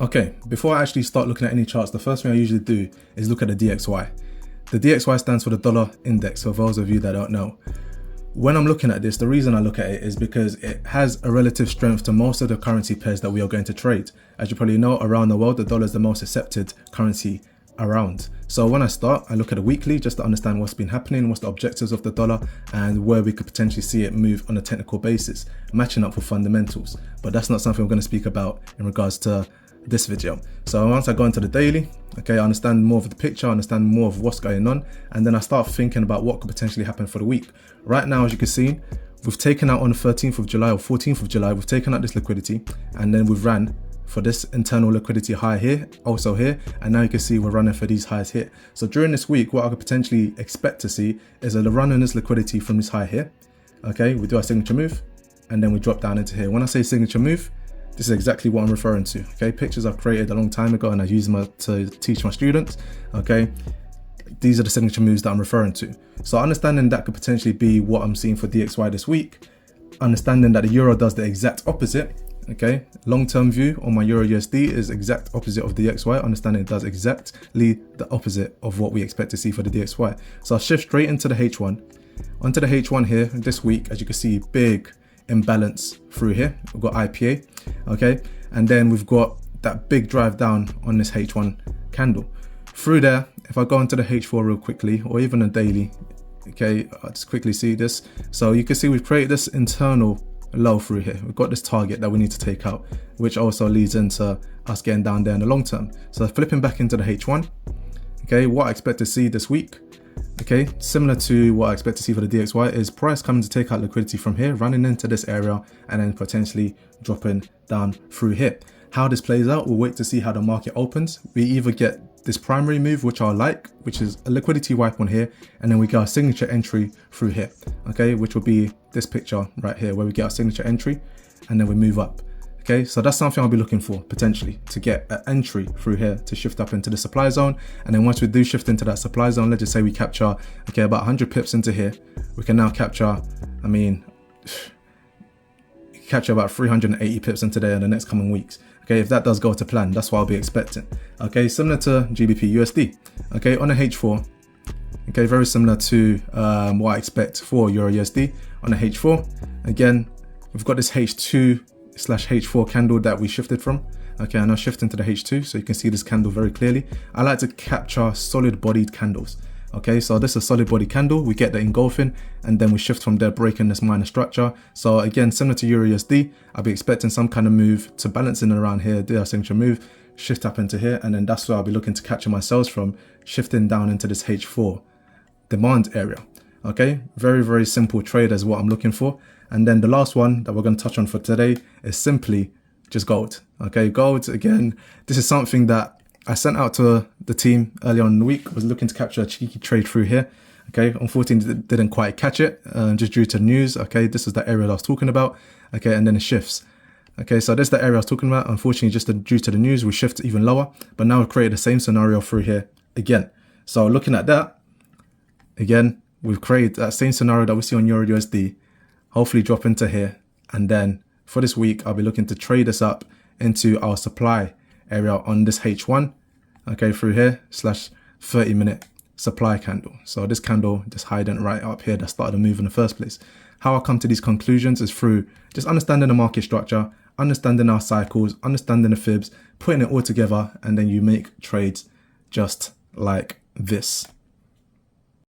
Okay, before I actually start looking at any charts, the first thing I usually do is look at the DXY. The DXY stands for the dollar index, for those of you that don't know. When I'm looking at this, the reason I look at it is because it has a relative strength to most of the currency pairs that we are going to trade. As you probably know, around the world, the dollar is the most accepted currency around. So when I start, I look at the weekly just to understand what's been happening, what's the objectives of the dollar, and where we could potentially see it move on a technical basis, matching up with fundamentals. But that's not something I'm going to speak about in regards to this video. So once I go into the daily, okay, I understand more of the picture, I understand more of what's going on, and then I start thinking about what could potentially happen for the week. Right now, as you can see, we've taken out on the 13th of July or 14th of July, we've taken out this liquidity, and then we've ran for this internal liquidity high here, also here, and now you can see we're running for these highs here. So during this week, what I could potentially expect to see is a run on this liquidity from this high here. Okay, we do our signature move, and then we drop down into here. When I say signature move, this is exactly what I'm referring to. Okay, pictures I've created a long time ago and I use them to teach my students. Okay, these are the signature moves that I'm referring to. So understanding that could potentially be what I'm seeing for DXY this week. Understanding that the euro does the exact opposite. Okay, long-term view on my EURUSD is exact opposite of the DXY. Understanding it does exactly the opposite of what we expect to see for the DXY. So I'll shift straight into the H1. Onto the H1 here this week, as you can see, big imbalance through here. We've got IPA, okay, and then we've got that big drive down on this H1 candle. Through there, if I go into the H4 real quickly, or even a daily, okay, I'll just quickly see this. So you can see we've created this internal low through here. We've got this target that we need to take out, which also leads into us getting down there in the long term. So flipping back into the H1, okay, what I expect to see this week, okay, similar to what I expect to see for the DXY, is price coming to take out liquidity from here, running into this area, and then potentially dropping down through here. How this plays out, we'll wait to see how the market opens. We either get this primary move, which I like, which is a liquidity wipe on here, and then we get our signature entry through here, okay, which will be this picture right here, where we get our signature entry, and then we move up. Okay, so that's something I'll be looking for potentially, to get an entry through here to shift up into the supply zone. And then once we do shift into that supply zone, let's just say we capture, okay, about 100 pips into here, we can now capture, I mean, capture about 380 pips into there in the next coming weeks. Okay, if that does go to plan, that's what I'll be expecting. Okay, similar to GBPUSD. Okay, on a H4, okay, very similar to what I expect for EURUSD. On a H4, again, we've got this H2/H4 candle that we shifted from. Okay, and I'll shift into the H2 so you can see this candle very clearly. I like to capture solid bodied candles. Okay, so this is a solid body candle, we get the engulfing, and then we shift from there, breaking this minor structure. So again, similar to EURUSD, I'll be expecting some kind of move to balance in around here, do our signature move, shift up into here, and then that's where I'll be looking to capture my sales from, shifting down into this H4 demand area. Okay, very, very simple trade is what I'm looking for. And then the last one that we're going to touch on for today is simply just gold. Okay, gold, again, this is something that I sent out to the team earlier on in the week. I was looking to capture a cheeky trade through here. Okay, unfortunately didn't quite catch it just due to news. Okay, this is the area I was talking about. Okay, and then it shifts. Okay, so this is the area I was talking about. Unfortunately, just due to the news, we shift even lower. But now we've created the same scenario through here again. So looking at that, again, we've created that same scenario that we see on EURUSD. Hopefully drop into here. And then for this week, I'll be looking to trade this up into our supply area on this H1, okay, through here, / 30-minute supply candle. So this candle just hiding right up here that started the move in the first place. How I come to these conclusions is through just understanding the market structure, understanding our cycles, understanding the fibs, putting it all together, and then you make trades just like this.